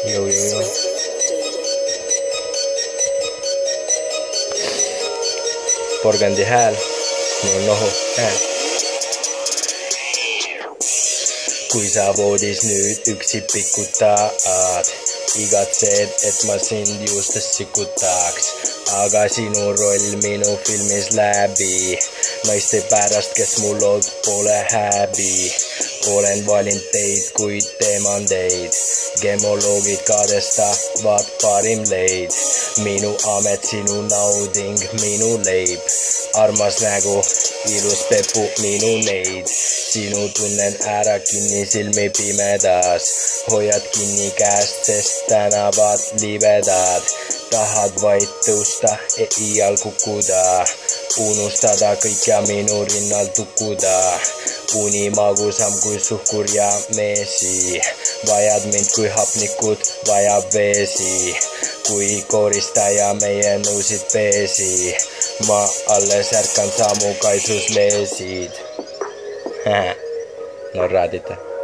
Joo. Porgandi hääl, mul on nohu hääl. Kui sa voodis nüüd üksi pikutad, igatsed, et ma sind juustest sikutaks, aga sinu roll minu filmis läbi. Naiste pärast, kes mul olnud pole häbi. Olen valinud teid, kuid teemandeid. Gemoloogid kadestavad parim leid. Minu amet, sinu nauding, minu leib. Armas nägu, ilus pepu, minu neid. Sinu tunnen ära kinni silmi pimedas. Hoiad kinni käest, sest tänavad libedad. Tahad vaid tõusta, iial kukkuda. Unustada kõik ja minu rinnal tukkuda. Uni magusam kui suhkur ja meesi. Vajad mind kui hapnikud, vajab veesi. Kui koristaja meie nõusid peesi. Ma alles ärkan, sa mu kaitsus leesid. Norradite.